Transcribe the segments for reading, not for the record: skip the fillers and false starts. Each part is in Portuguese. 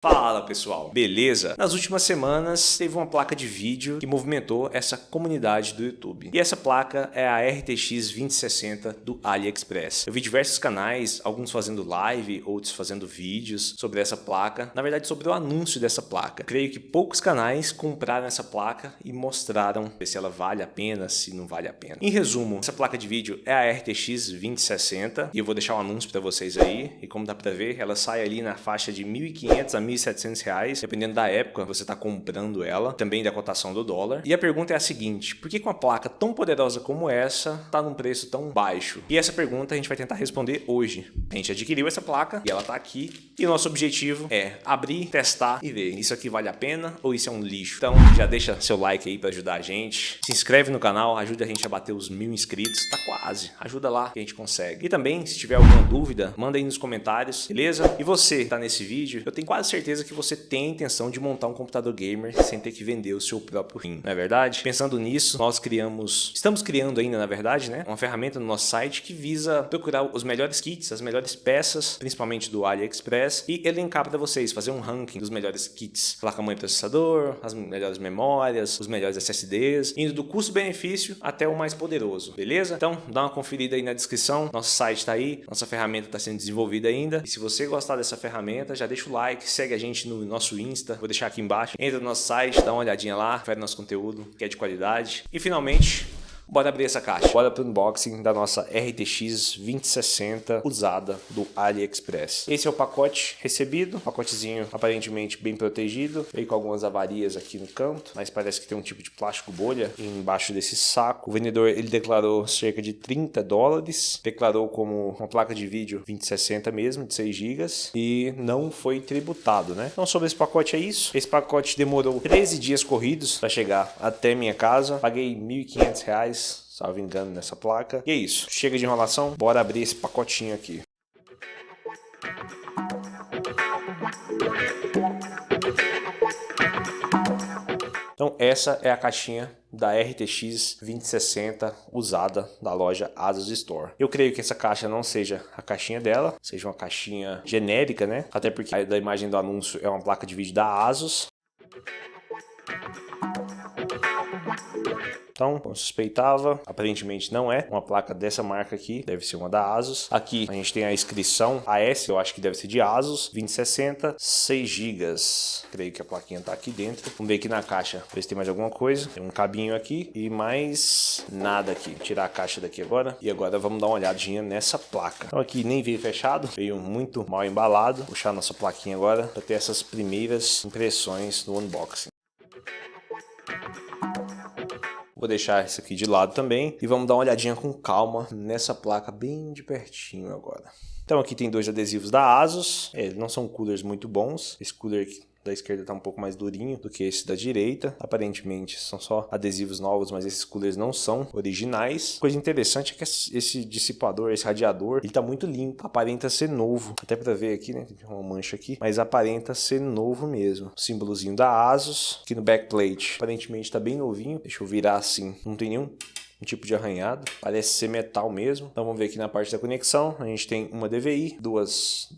Fala pessoal, beleza? Nas últimas semanas teve uma placa de vídeo que movimentou essa comunidade do YouTube. E essa placa é a RTX 2060 do AliExpress. Eu vi diversos canais, alguns fazendo live, outros fazendo vídeos sobre essa placa. Na verdade, sobre o anúncio dessa placa. Creio que poucos canais compraram essa placa e mostraram se ela vale a pena, se não vale a pena. Em resumo, essa placa de vídeo é a RTX 2060 e eu vou deixar o anúncio para vocês aí. E como dá para ver, ela sai ali na faixa de 1.500 a R$1.700, dependendo da época você está comprando ela, também da cotação do dólar. E a pergunta é a seguinte: por que uma placa tão poderosa como essa está num preço tão baixo? E essa pergunta a gente vai tentar responder hoje. A gente adquiriu essa placa e ela está aqui, e o nosso objetivo é abrir, testar e ver isso aqui vale a pena ou isso é um lixo. Então já deixa seu like aí para ajudar a gente, se inscreve no canal, ajuda a gente a bater os 1.000 inscritos, tá quase, ajuda lá que a gente consegue. E também, se tiver alguma dúvida, manda aí nos comentários, beleza? E você que tá nesse vídeo, eu tenho quase certeza que você tem a intenção de montar um computador gamer sem ter que vender o seu próprio rim, não é verdade? Pensando nisso, estamos criando ainda, na verdade, né, uma ferramenta no nosso site que visa procurar os melhores kits, as melhores peças, principalmente do AliExpress, e elencar para vocês, fazer um ranking dos melhores kits, placa-mãe e processador, as melhores memórias, os melhores SSDs, indo do custo-benefício até o mais poderoso, beleza? Então, dá uma conferida aí na descrição, nosso site está aí, nossa ferramenta está sendo desenvolvida ainda, e se você gostar dessa ferramenta, já deixa o like, segue a gente no nosso Insta, vou deixar aqui embaixo, entra no nosso site, dá uma olhadinha lá, confere nosso conteúdo, que é de qualidade. E finalmente, bora abrir essa caixa. Bora pro unboxing da nossa RTX 2060 usada do AliExpress. Esse é o pacote recebido, pacotezinho aparentemente bem protegido, veio com algumas avarias aqui no canto, mas parece que tem um tipo de plástico bolha embaixo desse saco. O vendedor, ele declarou cerca de $30, declarou como uma placa de vídeo 2060 mesmo, de 6 GB, e não foi tributado, né? Então sobre esse pacote é isso. Esse pacote demorou 13 dias corridos para chegar até minha casa, paguei R$1.500, salvo engano, nessa placa. E é isso, chega de enrolação, bora abrir esse pacotinho aqui. Então essa é a caixinha da RTX 2060 usada da loja Asus Store. Eu creio que essa caixa não seja a caixinha dela, seja uma caixinha genérica, né? Até porque a da imagem do anúncio é uma placa de vídeo da Asus. Então, como suspeitava, aparentemente não é uma placa dessa marca aqui, deve ser uma da Asus. Aqui a gente tem a inscrição AS, eu acho que deve ser de Asus, 2060, 6 GB. Creio que a plaquinha tá aqui dentro. Vamos ver aqui na caixa, ver se tem mais alguma coisa. Tem um cabinho aqui e mais nada aqui. Vou tirar a caixa daqui agora. E agora vamos dar uma olhadinha nessa placa. Então aqui nem veio fechado, veio muito mal embalado. Vou puxar nossa plaquinha agora para ter essas primeiras impressões no unboxing. Vou deixar isso aqui de lado também e vamos dar uma olhadinha com calma nessa placa bem de pertinho agora. Então aqui tem dois adesivos da Asus, não são coolers muito bons. Esse cooler aqui da esquerda está um pouco mais durinho do que esse da direita. Aparentemente são só adesivos novos, mas esses coolers não são originais. Coisa interessante é que esse dissipador, esse radiador, ele está muito limpo. Aparenta ser novo. Até para ver aqui, né? Tem uma mancha aqui, mas aparenta ser novo mesmo. O símbolozinho da Asus. Aqui no backplate, aparentemente está bem novinho. Deixa eu virar assim. Não tem nenhum tipo de arranhado, parece ser metal mesmo. Então vamos ver aqui na parte da conexão, a gente tem uma DVI, duas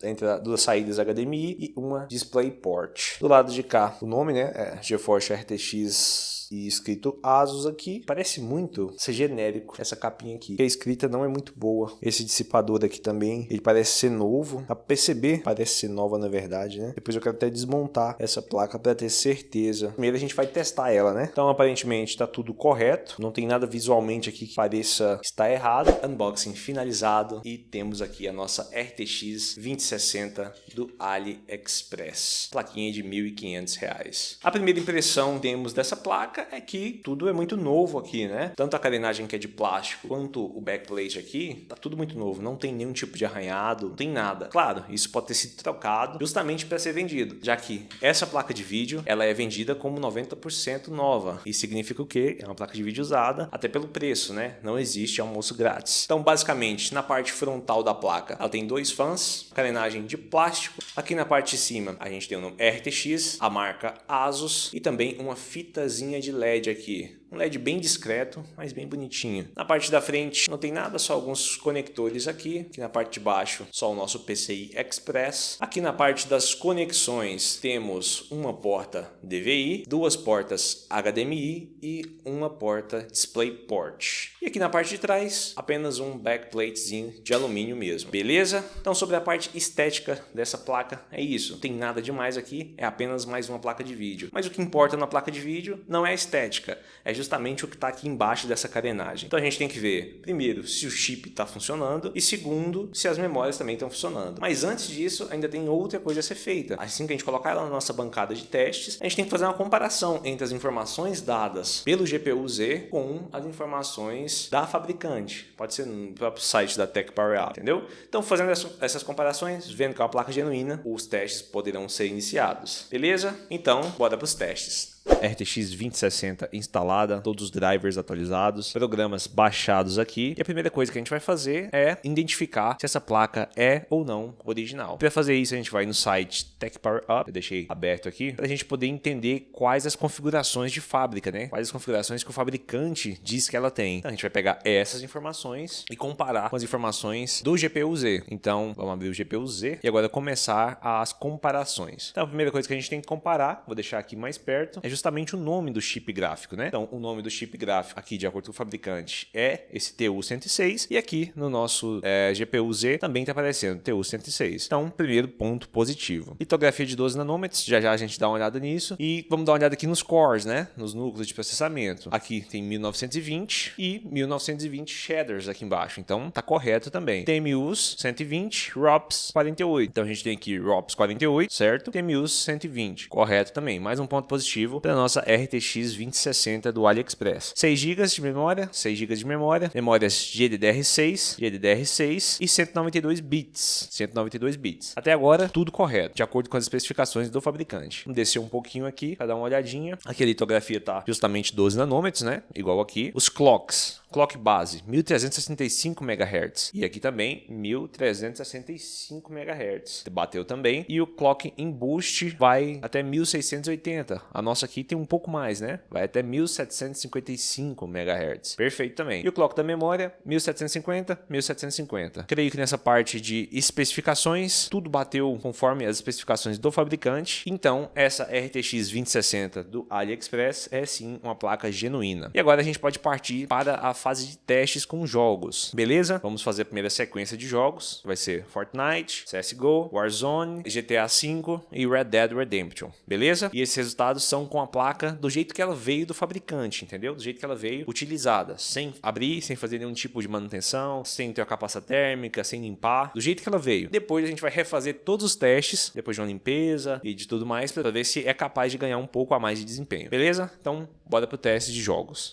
saídas HDMI e uma DisplayPort. Do lado de cá, o nome, né, é GeForce RTX e escrito Asus aqui. Parece muito ser genérico essa capinha aqui, a escrita não é muito boa. Esse dissipador aqui também, ele parece ser novo. A PCB parece ser nova na verdade, né? Depois eu quero até desmontar essa placa para ter certeza. Primeiro a gente vai testar ela, né? Então aparentemente está tudo correto, não tem nada visualmente aqui que pareça estar errado. Unboxing finalizado e temos aqui a nossa RTX 2060 do AliExpress. Plaquinha de R$1.500. A primeira impressão que temos dessa placa é que tudo é muito novo aqui, né? Tanto a carenagem que é de plástico quanto o backplate aqui, tá tudo muito novo, não tem nenhum tipo de arranhado, não tem nada. Claro, isso pode ter sido trocado justamente para ser vendido, já que essa placa de vídeo, ela é vendida como 90% nova. Isso significa o quê? É uma placa de vídeo usada, até pelo preço, né? Não existe almoço grátis. Então, basicamente, na parte frontal da placa, ela tem dois fãs, carenagem de plástico. Aqui na parte de cima, a gente tem o nome RTX, a marca Asus e também uma fitazinha de LED aqui. Um LED bem discreto, mas bem bonitinho. Na parte da frente não tem nada, só alguns conectores aqui. Aqui na parte de baixo, só o nosso PCI Express. Aqui na parte das conexões, temos uma porta DVI, duas portas HDMI e uma porta DisplayPort. E aqui na parte de trás, apenas um backplatezinho de alumínio mesmo. Beleza? Então, sobre a parte estética dessa placa, é isso. Não tem nada demais aqui, é apenas mais uma placa de vídeo. Mas o que importa na placa de vídeo não é a estética, é justamente o que está aqui embaixo dessa carenagem. Então a gente tem que ver, primeiro, se o chip está funcionando e segundo, se as memórias também estão funcionando. Mas antes disso, ainda tem outra coisa a ser feita. Assim que a gente colocar ela na nossa bancada de testes, a gente tem que fazer uma comparação entre as informações dadas pelo GPU-Z com as informações da fabricante. Pode ser no próprio site da Tech Power Up, entendeu? Então, fazendo essas comparações, vendo que é uma placa genuína, os testes poderão ser iniciados. Beleza? Então, bora para os testes. RTX 2060 instalada, todos os drivers atualizados, programas baixados aqui. E a primeira coisa que a gente vai fazer é identificar se essa placa é ou não original. Para fazer isso, a gente vai no site Tech Power Up, eu deixei aberto aqui, para a gente poder entender quais as configurações de fábrica, né? Quais as configurações que o fabricante diz que ela tem. Então, a gente vai pegar essas informações e comparar com as informações do GPU-Z. Então, vamos abrir o GPU-Z e agora começar as comparações. Então, a primeira coisa que a gente tem que comparar, vou deixar aqui mais perto, é justamente o nome do chip gráfico, né? Então, o nome do chip gráfico aqui, de acordo com o fabricante, é esse TU-106 e aqui no nosso GPU-Z também está aparecendo TU-106. Então, primeiro ponto positivo. Litografia de 12 nanômetros, já a gente dá uma olhada nisso e vamos dar uma olhada aqui nos cores, né? Nos núcleos de processamento. Aqui tem 1920 e 1920 shaders aqui embaixo, então tá correto também. TMUs 120, ROPS 48. Então, a gente tem aqui ROPS 48, certo? TMUs 120, correto também. Mais um ponto positivo para nossa RTX 2060 do AliExpress. 6 GB de memória, 6 GB de memória, memórias GDDR6 e 192 bits. 192 bits. Até agora, tudo correto, de acordo com as especificações do fabricante. Vamos descer um pouquinho aqui para dar uma olhadinha. Aqui a litografia tá justamente 12 nanômetros, né? Igual aqui. Os clocks. Clock base, 1365 MHz. E aqui também, 1365 MHz. Bateu também. E o clock em boost vai até 1680. A nossa aqui tem um pouco mais, né? Vai até 1755 MHz. Perfeito também. E o clock da memória, 1750, 1750. Creio que nessa parte de especificações, tudo bateu conforme as especificações do fabricante. Então, essa RTX 2060 do AliExpress é sim uma placa genuína. E agora a gente pode partir para a fase de testes com jogos, beleza? Vamos fazer a primeira sequência de jogos, vai ser Fortnite, CSGO, Warzone, GTA V e Red Dead Redemption, beleza? E esses resultados são com a placa do jeito que ela veio do fabricante, entendeu? Do jeito que ela veio utilizada, sem abrir, sem fazer nenhum tipo de manutenção, sem trocar pasta térmica, sem limpar, do jeito que ela veio. Depois a gente vai refazer todos os testes, depois de uma limpeza e de tudo mais, para ver se é capaz de ganhar um pouco a mais de desempenho, beleza? Então, bora pro teste de jogos.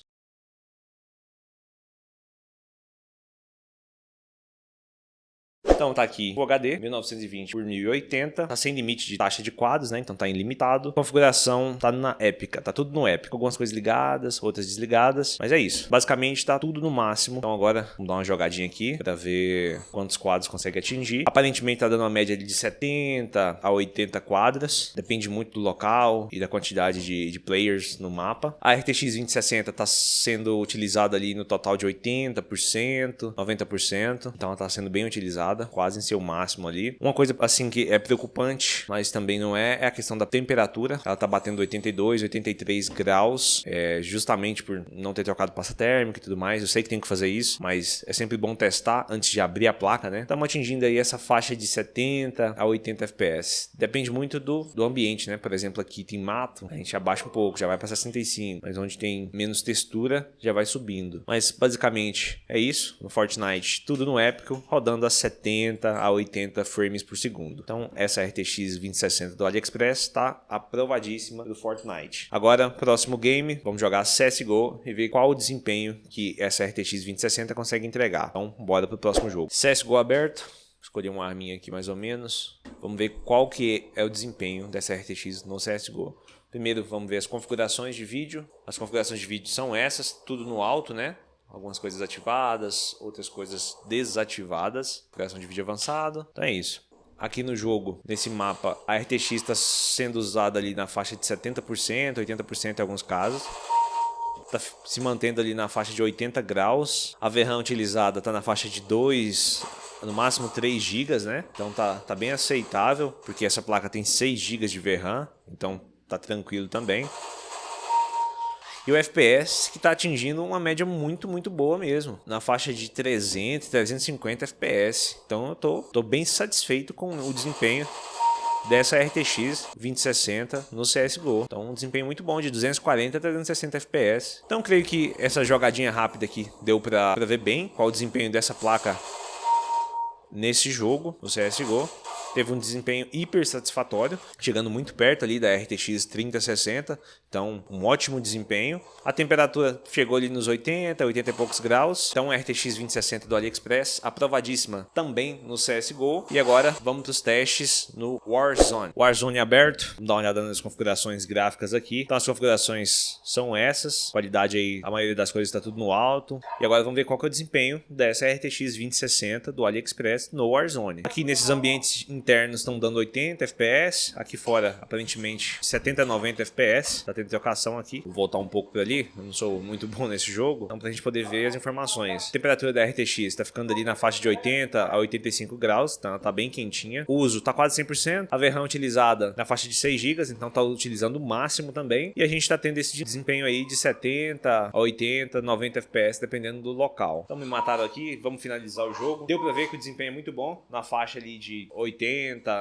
Então tá aqui o HD 1920 por 1080, tá sem limite de taxa de quadros, né? Então tá ilimitado. Configuração tá na épica, tá tudo no épico. Algumas coisas ligadas, outras desligadas, mas é isso. Basicamente tá tudo no máximo. Então agora vamos dar uma jogadinha aqui para ver quantos quadros consegue atingir. Aparentemente tá dando uma média de 70 a 80 quadras. Depende muito do local e da quantidade de players no mapa. A RTX 2060 tá sendo utilizada ali no total de 80%, 90%. Então ela tá sendo bem utilizada, quase em seu máximo ali. Uma coisa assim que é preocupante, mas também não é a questão da temperatura. Ela tá batendo 82, 83 graus, justamente por não ter trocado pasta térmica e tudo mais. Eu sei que tem que fazer isso, mas é sempre bom testar antes de abrir a placa, né? Estamos atingindo aí essa faixa de 70 a 80 FPS. Depende muito do ambiente, né? Por exemplo, aqui tem mato, a gente abaixa um pouco, já vai para 65, mas onde tem menos textura, já vai subindo. Mas basicamente é isso. No Fortnite, tudo no épico, rodando a 70 a 80 frames por segundo. Então, essa RTX 2060 do AliExpress está aprovadíssima do Fortnite. Agora, próximo game, vamos jogar CSGO e ver qual o desempenho que essa RTX 2060 consegue entregar. Então, bora pro próximo jogo. CSGO aberto. Escolhi uma arminha aqui mais ou menos. Vamos ver qual que é o desempenho dessa RTX no CSGO. Primeiro, vamos ver as configurações de vídeo. As configurações de vídeo são essas, tudo no alto, né? Algumas coisas ativadas, outras coisas desativadas. Configuração de vídeo avançado. Então é isso. Aqui no jogo, nesse mapa, a RTX está sendo usada ali na faixa de 70%, 80% em alguns casos. tá se mantendo ali na faixa de 80 graus. A VRAM utilizada tá na faixa de 2, no máximo 3 GB, né? Então tá bem aceitável, porque essa placa tem 6 GB de VRAM, então tá tranquilo também. E o FPS que está atingindo uma média muito boa mesmo, na faixa de 300, 350 FPS. Então eu tô bem satisfeito com o desempenho dessa RTX 2060 no CSGO. Então um desempenho muito bom, de 240 a 360 FPS. Então creio que essa jogadinha rápida aqui deu para ver bem qual o desempenho dessa placa nesse jogo, no CSGO. Teve um desempenho hiper satisfatório, chegando muito perto ali da RTX 3060, então um ótimo desempenho. A temperatura chegou ali nos 80 e poucos graus, então a RTX 2060 do AliExpress, aprovadíssima também no CSGO. E agora vamos para os testes no Warzone. Warzone aberto, vamos dar uma olhada nas configurações gráficas aqui. Então as configurações são essas, qualidade aí, a maioria das coisas está tudo no alto. E agora vamos ver qual que é o desempenho dessa RTX 2060 do AliExpress no Warzone. Aqui nesses ambientes internos estão dando 80 FPS, aqui fora aparentemente 70 a 90 FPS, tá tendo trocação aqui. Vou voltar um pouco para ali, eu não sou muito bom nesse jogo, então pra gente poder ver as informações. A temperatura da RTX tá ficando ali na faixa de 80 a 85 graus, tá bem quentinha. O uso tá quase 100%, a VRAM utilizada na faixa de 6 GB, então tá utilizando o máximo também. E a gente tá tendo esse desempenho aí de 70 a 80, 90 FPS, dependendo do local. Então me mataram aqui, vamos finalizar o jogo. Deu pra ver que o desempenho é muito bom, na faixa ali de 80,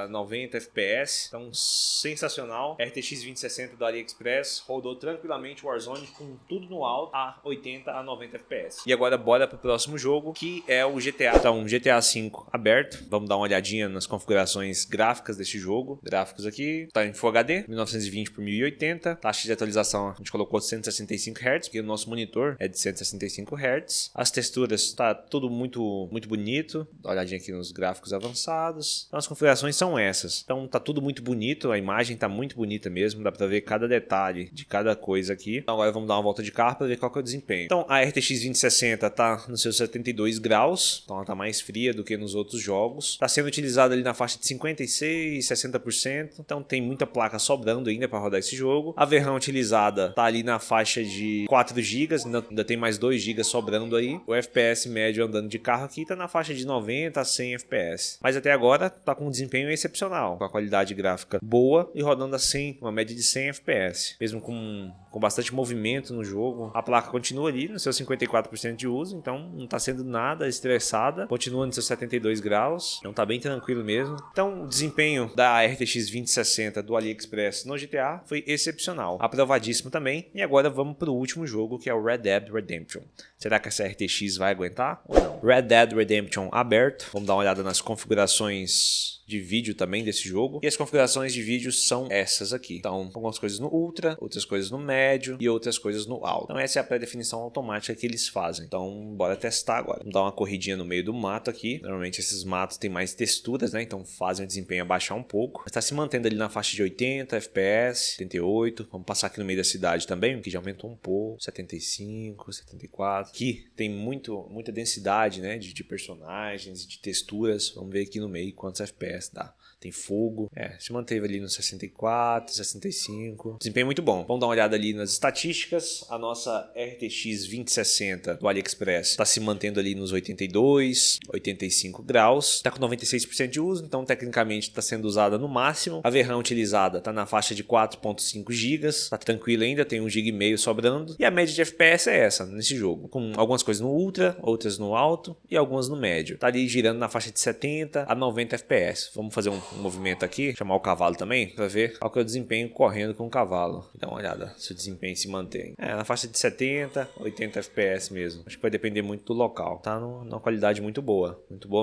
90 FPS, então sensacional. RTX 2060 do AliExpress rodou tranquilamente o Warzone com tudo no alto a 80 a 90 FPS. E agora bora pro próximo jogo, que é o GTA. Então, GTA V aberto, vamos dar uma olhadinha nas configurações gráficas desse jogo. Gráficos aqui, tá em Full HD, 1920 por 1080, taxa de atualização a gente colocou 165 Hz, porque o nosso monitor é de 165 Hz. As texturas, tá tudo muito bonito. Dá uma olhadinha aqui nos gráficos avançados. Então as configurações são essas. Então tá tudo muito bonito, a imagem tá muito bonita mesmo, dá pra ver cada detalhe de cada coisa aqui. Então agora vamos dar uma volta de carro para ver qual que é o desempenho. Então a RTX 2060 tá nos seus 72 graus, então ela tá mais fria do que nos outros jogos. Tá sendo utilizada ali na faixa de 56, 60%, então tem muita placa sobrando ainda para rodar esse jogo. A VRAM utilizada tá ali na faixa de 4 GB, ainda tem mais 2 GB sobrando aí. O FPS médio andando de carro aqui tá na faixa de 90 a 100 FPS. Mas até agora tá com um desempenho excepcional, com a qualidade gráfica boa e rodando a 100, uma média de 100 FPS. Mesmo com bastante movimento no jogo, a placa continua ali no seu 54% de uso, então não tá sendo nada estressada, continua nos seus 72 graus, então tá bem tranquilo mesmo. Então o desempenho da RTX 2060 do AliExpress no GTA foi excepcional, aprovadíssimo também. E agora vamos pro último jogo, que é o Red Dead Redemption. Será que essa RTX vai aguentar ou não? Red Dead Redemption aberto, vamos dar uma olhada nas configurações de vídeo também desse jogo. E as configurações de vídeo são essas aqui. Então, algumas coisas no Ultra, outras coisas no médio e outras coisas no alto. Então, essa é a pré-definição automática que eles fazem. Então, bora testar agora. Vamos dar uma corridinha no meio do mato aqui. Normalmente, esses matos têm mais texturas, né? Então, fazem o desempenho abaixar um pouco. Mas tá se mantendo ali na faixa de 80 FPS, 78. Vamos passar aqui no meio da cidade também, que já aumentou um pouco. 75, 74. Aqui tem muita densidade, né? De personagens, de texturas. Vamos ver aqui no meio quantos FPS dá. Tem fogo, se manteve ali nos 64, 65, desempenho muito bom. Vamos dar uma olhada ali nas estatísticas. A nossa RTX 2060 do AliExpress está se mantendo ali nos 82, 85 graus, está com 96% de uso, então tecnicamente está sendo usada no máximo. A VRAM utilizada está na faixa de 4.5 GB, está tranquilo ainda, tem 1,5 GB sobrando. E a média de FPS é essa nesse jogo, com algumas coisas no Ultra, outras no alto e algumas no médio. Está ali girando na faixa de 70 a 90 FPS. Vamos fazer um movimento aqui, chamar o cavalo também, para ver qual que é o desempenho correndo com o cavalo. Dá uma olhada se o desempenho se mantém. Na faixa de 70, 80 FPS mesmo. Acho que vai depender muito do local. Tá numa qualidade muito boa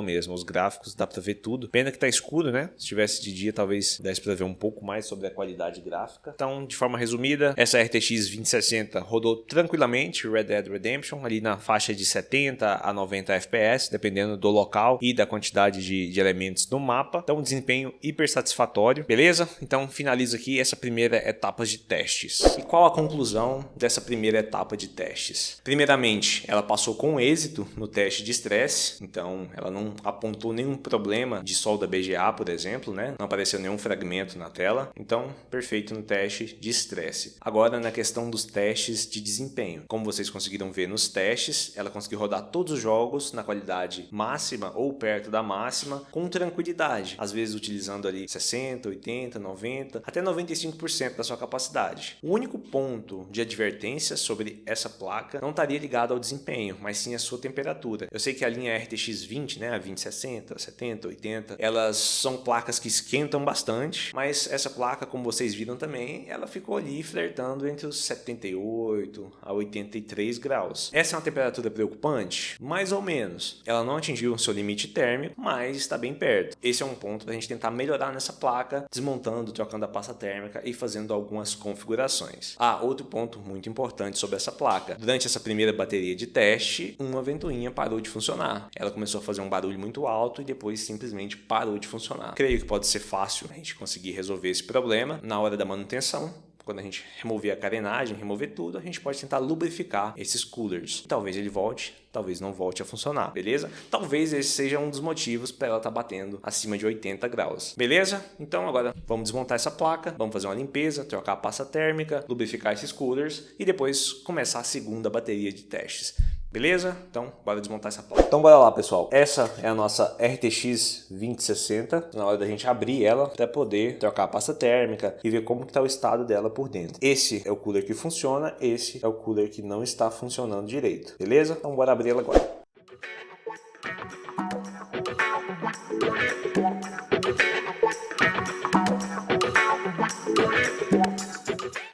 mesmo. Os gráficos dá para ver tudo. Pena que tá escuro, né? Se tivesse de dia, talvez desse para ver um pouco mais sobre a qualidade gráfica. Então, de forma resumida, essa RTX 2060 rodou tranquilamente Red Dead Redemption, ali na faixa de 70 a 90 FPS, dependendo do local e da quantidade de elementos no mapa. Então, o desempenho desempenho hiper satisfatório, beleza? Então finalizo aqui essa primeira etapa de testes. E qual a conclusão dessa primeira etapa de testes? Primeiramente, ela passou com êxito no teste de estresse, então ela não apontou nenhum problema de solda BGA, por exemplo, né? Não apareceu nenhum fragmento na tela, então perfeito no teste de estresse. Agora na questão dos testes de desempenho, como vocês conseguiram ver nos testes, ela conseguiu rodar todos os jogos na qualidade máxima ou perto da máxima com tranquilidade, às vezes utilizando ali 60, 80, 90, até 95% da sua capacidade. O único ponto de advertência sobre essa placa não estaria ligado ao desempenho, mas sim à sua temperatura. Eu sei que a linha RTX 20, né, a 2060, 70, 80, elas são placas que esquentam bastante, mas essa placa, como vocês viram também, ela ficou ali flertando entre os 78 a 83 graus. Essa é uma temperatura preocupante? Mais ou menos. Ela não atingiu o seu limite térmico, mas está bem perto. Esse é um ponto para a gente tentar melhorar nessa placa, desmontando, trocando a pasta térmica e fazendo algumas configurações. Outro ponto muito importante sobre essa placa. Durante essa primeira bateria de teste, uma ventoinha parou de funcionar. Ela começou a fazer um barulho muito alto e depois simplesmente parou de funcionar. Creio que pode ser fácil a gente conseguir resolver esse problema na hora da manutenção. Quando a gente remover a carenagem, remover tudo, a gente pode tentar lubrificar esses coolers. Talvez ele volte, talvez não volte a funcionar, beleza? Talvez esse seja um dos motivos para ela estar batendo acima de 80 graus, beleza? Então agora vamos desmontar essa placa, vamos fazer uma limpeza, trocar a pasta térmica, lubrificar esses coolers e depois começar a segunda bateria de testes. Beleza? Então, bora desmontar essa placa. Então, bora lá, pessoal. Essa é a nossa RTX 2060. Na hora da gente abrir ela para poder trocar a pasta térmica e ver como que está o estado dela por dentro. Esse é o cooler que funciona, esse é o cooler que não está funcionando direito. Beleza? Então, bora abrir ela agora.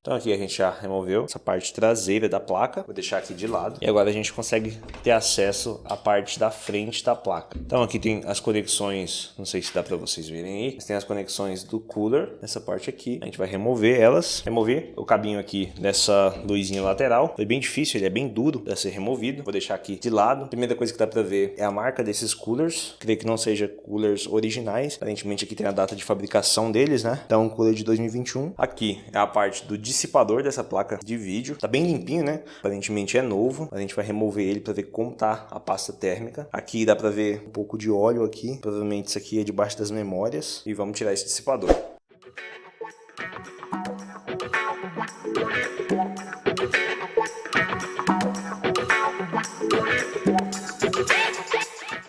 Então aqui a gente já removeu essa parte traseira da placa, vou deixar aqui de lado. E agora a gente consegue ter acesso à parte da frente da placa. Então aqui tem as conexões, não sei se dá para vocês verem aí, mas tem as conexões do cooler, nessa parte aqui. A gente vai remover elas, remover o cabinho aqui dessa luzinha lateral. Foi bem difícil, ele é bem duro para ser removido. Vou deixar aqui de lado. A primeira coisa que dá para ver é a marca desses coolers. Creio que não seja coolers originais. Aparentemente aqui tem a data de fabricação deles, né? Então um cooler de 2021. Aqui é a parte do dissipador dessa placa de vídeo. Tá bem limpinho, né? Aparentemente é novo. A gente vai remover ele para ver como tá a pasta térmica. Aqui dá para ver um pouco de óleo aqui. Provavelmente isso aqui é debaixo das memórias. E vamos tirar esse dissipador.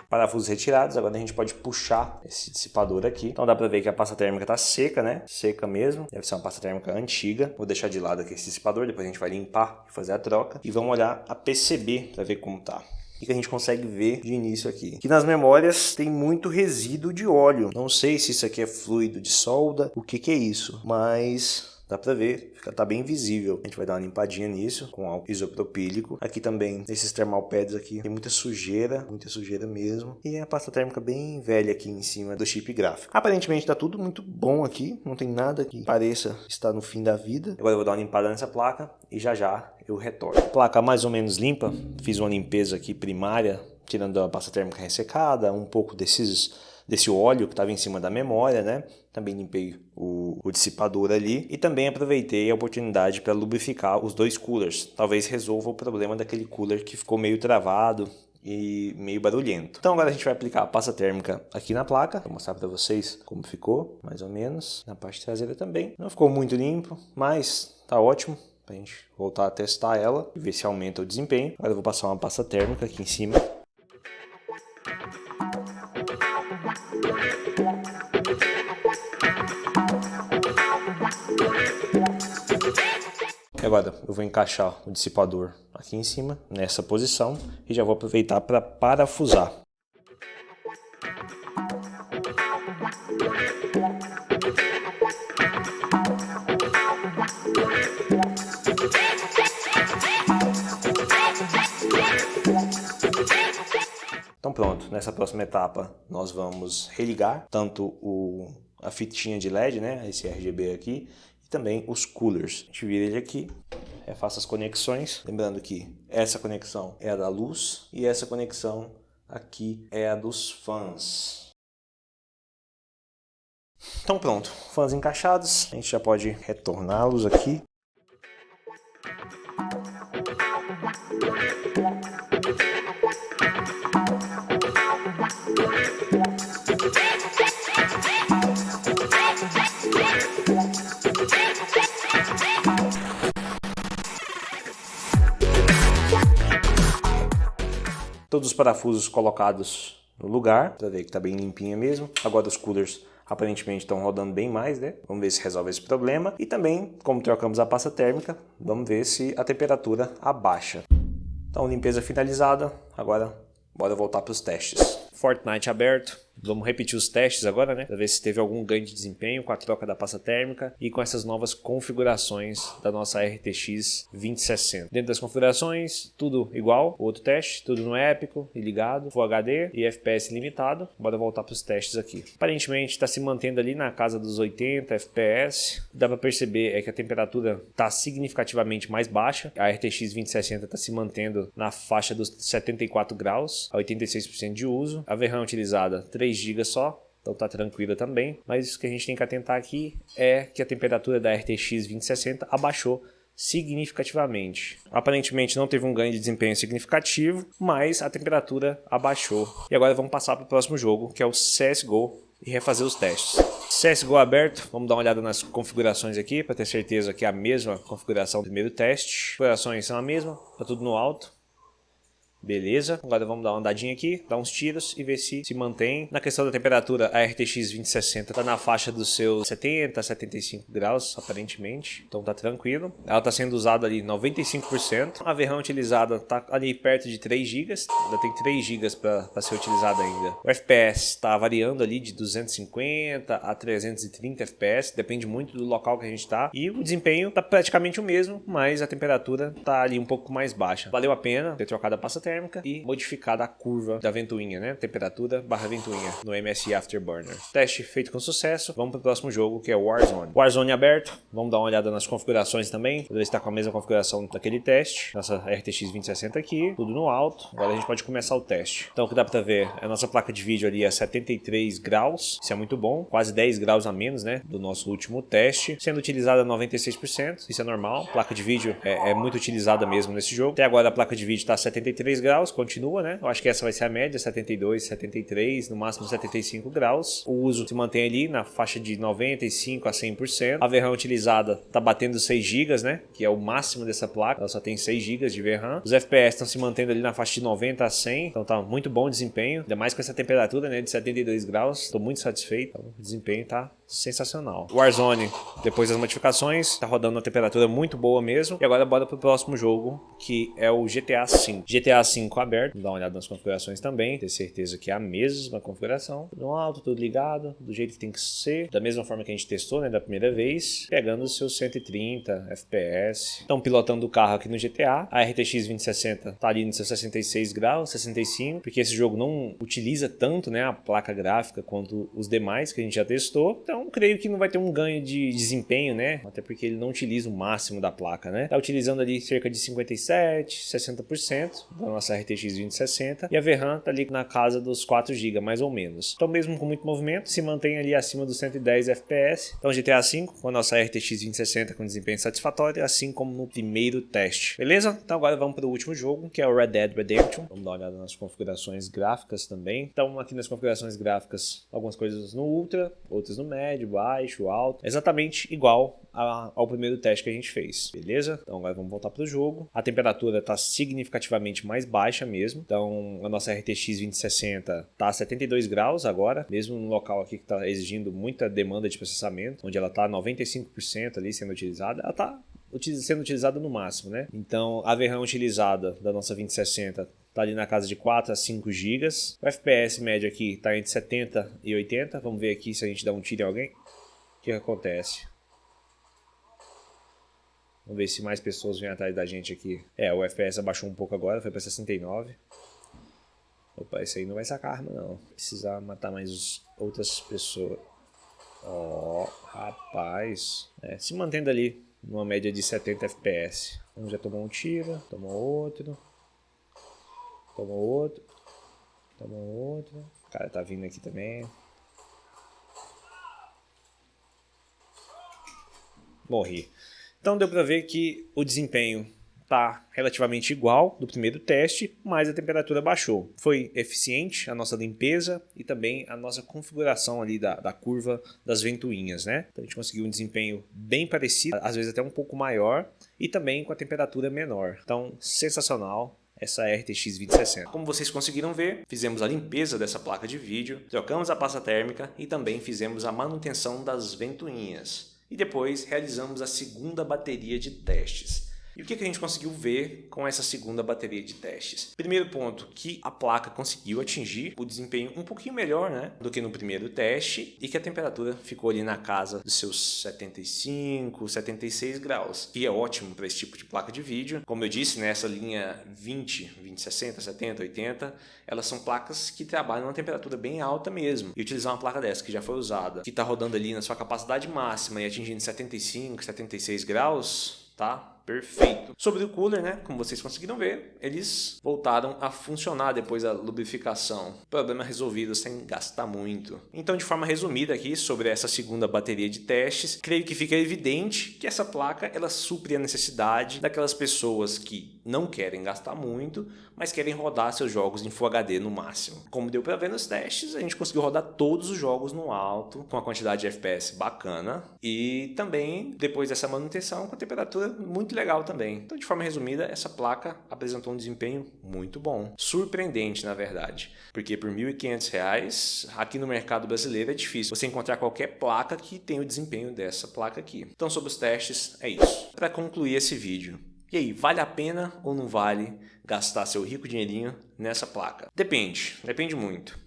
Parafusos retirados, agora a gente pode puxar esse dissipador aqui. Então dá pra ver que a pasta térmica tá seca, né? Seca mesmo. Deve ser uma pasta térmica antiga. Vou deixar de lado aqui esse dissipador, depois a gente vai limpar e fazer a troca. E vamos olhar a PCB pra ver como tá. O que a gente consegue ver de início aqui? Que nas memórias tem muito resíduo de óleo. Não sei se isso aqui é fluido de solda, o que é isso, mas dá pra ver, tá bem visível. A gente vai dar uma limpadinha nisso com álcool isopropílico. Aqui também, esses thermal pads aqui, tem muita sujeira mesmo. E a pasta térmica bem velha aqui em cima do chip gráfico. Aparentemente tá tudo muito bom aqui, não tem nada que pareça estar no fim da vida. Agora eu vou dar uma limpada nessa placa e já eu retorno. Placa mais ou menos limpa, fiz uma limpeza aqui primária, tirando a pasta térmica ressecada, um pouco desse óleo que estava em cima da memória, né? Também limpei o dissipador ali e também aproveitei a oportunidade para lubrificar os dois coolers. Talvez resolva o problema daquele cooler que ficou meio travado e meio barulhento. Então agora a gente vai aplicar a pasta térmica aqui na placa. Vou mostrar para vocês como ficou, mais ou menos. Na parte traseira também. Não ficou muito limpo, mas tá ótimo. Pra gente voltar a testar ela e ver se aumenta o desempenho. Agora eu vou passar uma pasta térmica aqui em cima. E agora eu vou encaixar o dissipador aqui em cima, nessa posição, e já vou aproveitar para parafusar. Então pronto, nessa próxima etapa nós vamos religar tanto a fitinha de LED, né, esse RGB aqui, e também os coolers. A gente vira ele aqui, faça as conexões, lembrando que essa conexão é a da luz e essa conexão aqui é a dos fãs. Então pronto, fãs encaixados, a gente já pode retorná-los aqui. Todos os parafusos colocados no lugar, para ver que está bem limpinha mesmo. Agora os coolers aparentemente estão rodando bem mais, né? Vamos ver se resolve esse problema. E também, como trocamos a pasta térmica, vamos ver se a temperatura abaixa. Então, limpeza finalizada. Agora, bora voltar para os testes. Fortnite aberto. Vamos repetir os testes agora, né? Para ver se teve algum ganho de desempenho com a troca da pasta térmica e com essas novas configurações da nossa RTX 2060. Dentro das configurações, tudo igual. O outro teste, tudo no épico e ligado, Full HD e FPS limitado. Bora voltar para os testes aqui. Aparentemente está se mantendo ali na casa dos 80 FPS. Dá para perceber que a temperatura está significativamente mais baixa. A RTX 2060 está se mantendo na faixa dos 74 graus, a 86% de uso. A VRAM utilizada 3 GB só, então tá tranquila também, mas o que a gente tem que atentar aqui é que a temperatura da RTX 2060 abaixou significativamente. Aparentemente não teve um ganho de desempenho significativo, mas a temperatura abaixou. E agora vamos passar para o próximo jogo, que é o CSGO, e refazer os testes. CSGO aberto, vamos dar uma olhada nas configurações aqui, para ter certeza que é a mesma configuração do primeiro teste. Configurações são a mesma, tá tudo no alto. Beleza, agora vamos dar uma andadinha aqui, dar uns tiros e ver se mantém. Na questão da temperatura, a RTX 2060 está na faixa dos seus 70 a 75 graus, aparentemente. Então tá tranquilo. Ela está sendo usada ali 95%. A VRAM utilizada está ali perto de 3 GB. Ainda tem 3 GB para ser utilizada ainda. O FPS está variando ali de 250 a 330 FPS. Depende muito do local que a gente está. E o desempenho está praticamente o mesmo, mas a temperatura está ali um pouco mais baixa. Valeu a pena ter trocado a pasta térmica e modificada a curva da ventoinha, né? Temperatura barra ventoinha no MSI Afterburner. Teste feito com sucesso. Vamos para o próximo jogo, que é o Warzone. Warzone aberto. Vamos dar uma olhada nas configurações também. Para ver se está com a mesma configuração daquele teste. Nossa RTX 2060 aqui, tudo no alto. Agora a gente pode começar o teste. Então o que dá para ver é a nossa placa de vídeo ali a 73 graus. Isso é muito bom. Quase 10 graus a menos, né? Do nosso último teste. Sendo utilizada a 96%. Isso é normal. Placa de vídeo é muito utilizada mesmo nesse jogo. Até agora a placa de vídeo está a 73 graus, continua, né? Eu acho que essa vai ser a média, 72, 73, no máximo 75 graus. O uso se mantém ali na faixa de 95 a 100%. A VRAM utilizada tá batendo 6 GB, né? Que é o máximo dessa placa. Ela só tem 6 GB de VRAM. Os FPS estão se mantendo ali na faixa de 90 a 100. Então tá muito bom o desempenho. Ainda mais com essa temperatura, né? De 72 graus. Estou muito satisfeito. Então, o desempenho tá sensacional. Warzone, depois das modificações, tá rodando uma temperatura muito boa mesmo. E agora bora pro próximo jogo, que é o GTA V. GTA V aberto, vamos dar uma olhada nas configurações também, ter certeza que é a mesma configuração. Tudo alto, tudo ligado, do jeito que tem que ser, da mesma forma que a gente testou, né, da primeira vez, pegando os seus 130 FPS. Então, pilotando o carro aqui no GTA, a RTX 2060 tá ali nos seus 66 graus, 65, porque esse jogo não utiliza tanto, né, a placa gráfica quanto os demais que a gente já testou. Então, creio que não vai ter um ganho de desempenho, né, até porque ele não utiliza o máximo da placa, né. Tá utilizando ali cerca de 57, 60% da nossa RTX 2060 e a VRAM tá ali na casa dos 4 GB mais ou menos. Então mesmo com muito movimento, se mantém ali acima dos 110 FPS. Então GTA V com a nossa RTX 2060 com desempenho satisfatório, assim como no primeiro teste. Beleza? Então agora vamos para o último jogo, que é o Red Dead Redemption. Vamos dar uma olhada nas configurações gráficas também. Então aqui nas configurações gráficas, algumas coisas no Ultra, outras no médio, baixo, alto. Exatamente igual ao primeiro teste que a gente fez. Beleza? Então agora vamos voltar para o jogo. A temperatura está significativamente mais baixa mesmo. Então a nossa RTX 2060 está a 72 graus agora, mesmo no local aqui que está exigindo muita demanda de processamento, onde ela está 95% ali sendo utilizada, ela está sendo utilizada no máximo, né? Então a VRAM utilizada da nossa 2060 tá ali na casa de 4 a 5 GB. O FPS médio aqui tá entre 70 e 80. Vamos ver aqui se a gente dá um tiro em alguém. O que acontece? Vamos ver se mais pessoas vêm atrás da gente aqui. O FPS abaixou um pouco agora, foi para 69. Opa, esse aí não vai sacar arma não. Precisar matar mais outras pessoas. Ó, rapaz. Se mantendo ali numa média de 70 FPS. Um já tomou um tiro, tomou outro. Tomou outro. Tomou outro. O cara tá vindo aqui também. morri. Então deu para ver que o desempenho está relativamente igual do primeiro teste, mas a temperatura baixou. Foi eficiente a nossa limpeza e também a nossa configuração ali da curva das ventoinhas, né? Então a gente conseguiu um desempenho bem parecido, às vezes até um pouco maior e também com a temperatura menor. Então, sensacional essa RTX 2060. Como vocês conseguiram ver, fizemos a limpeza dessa placa de vídeo, trocamos a pasta térmica e também fizemos a manutenção das ventoinhas. E depois realizamos a segunda bateria de testes. E o que a gente conseguiu ver com essa segunda bateria de testes? Primeiro ponto, que a placa conseguiu atingir o desempenho um pouquinho melhor, né, do que no primeiro teste e que a temperatura ficou ali na casa dos seus 75, 76 graus, que é ótimo para esse tipo de placa de vídeo. Como eu disse, nessa linha 2060, 70, 80, elas são placas que trabalham numa temperatura bem alta mesmo. E utilizar uma placa dessa que já foi usada, que está rodando ali na sua capacidade máxima e atingindo 75, 76 graus, tá? Perfeito. Sobre o cooler, né? Como vocês conseguiram ver, eles voltaram a funcionar depois da lubrificação. Problema resolvido sem gastar muito. Então, de forma resumida aqui sobre essa segunda bateria de testes, creio que fica evidente que essa placa ela supre a necessidade daquelas pessoas que não querem gastar muito, mas querem rodar seus jogos em Full HD no máximo. Como deu para ver nos testes, a gente conseguiu rodar todos os jogos no alto, com a quantidade de FPS bacana e também depois dessa manutenção com a temperatura muito legal também. Então, de forma resumida, essa placa apresentou um desempenho muito bom. Surpreendente, na verdade. Porque por R$ 1.500, aqui no mercado brasileiro é difícil você encontrar qualquer placa que tenha o desempenho dessa placa aqui. Então, sobre os testes, é isso. Para concluir esse vídeo, e aí, vale a pena ou não vale gastar seu rico dinheirinho nessa placa? Depende muito.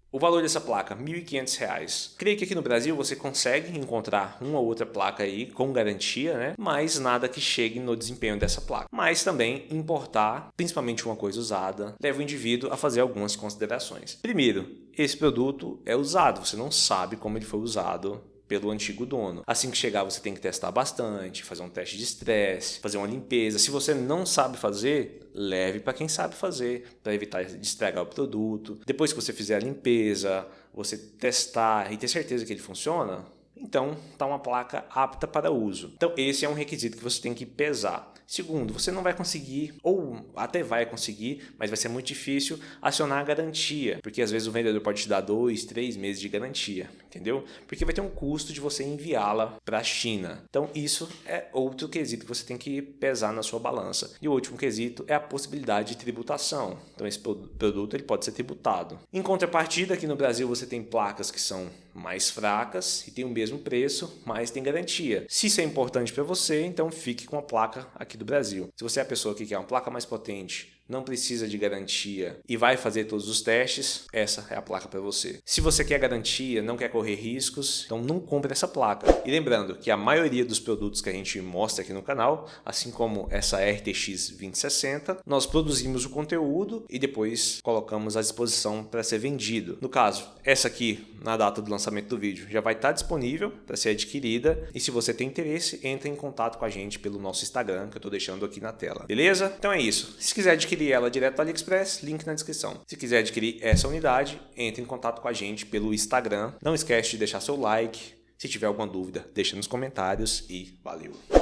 O valor dessa placa, R$ 1.500. Creio que aqui no Brasil você consegue encontrar uma ou outra placa aí com garantia, né? Mas nada que chegue no desempenho dessa placa. Mas também importar, principalmente uma coisa usada, leva o indivíduo a fazer algumas considerações. Primeiro, esse produto é usado, você não sabe como ele foi usado pelo antigo dono. Assim que chegar, você tem que testar bastante, fazer um teste de estresse, fazer uma limpeza. Se você não sabe fazer, leve para quem sabe fazer, para evitar de estragar o produto. Depois que você fizer a limpeza, você testar e ter certeza que ele funciona, então está uma placa apta para uso. Então esse é um requisito que você tem que pesar. Segundo, você não vai conseguir, ou até vai conseguir, mas vai ser muito difícil acionar a garantia, porque às vezes o vendedor pode te dar 2, 3 meses de garantia, entendeu? Porque vai ter um custo de você enviá-la para a China. Então isso é outro quesito que você tem que pesar na sua balança. E o último quesito é a possibilidade de tributação. Então esse produto ele pode ser tributado. Em contrapartida, aqui no Brasil você tem placas que são mais fracas e tem o mesmo preço, mas tem garantia. Se isso é importante para você, então fique com a placa aqui do Brasil. Se você é a pessoa que quer uma placa mais potente, não precisa de garantia e vai fazer todos os testes, essa é a placa para você. Se você quer garantia, não quer correr riscos, então não compre essa placa. E lembrando que a maioria dos produtos que a gente mostra aqui no canal, assim como essa RTX 2060, nós produzimos o conteúdo e depois colocamos à disposição para ser vendido. No caso, essa aqui, na data do lançamento do vídeo, já vai estar disponível para ser adquirida e se você tem interesse, entre em contato com a gente pelo nosso Instagram, que eu estou deixando aqui na tela. Beleza? Então é isso. Se quiser adquirir ela direto do AliExpress, link na descrição. Se quiser adquirir essa unidade, entre em contato com a gente pelo Instagram. Não esquece de deixar seu like. Se tiver alguma dúvida, deixa nos comentários e valeu!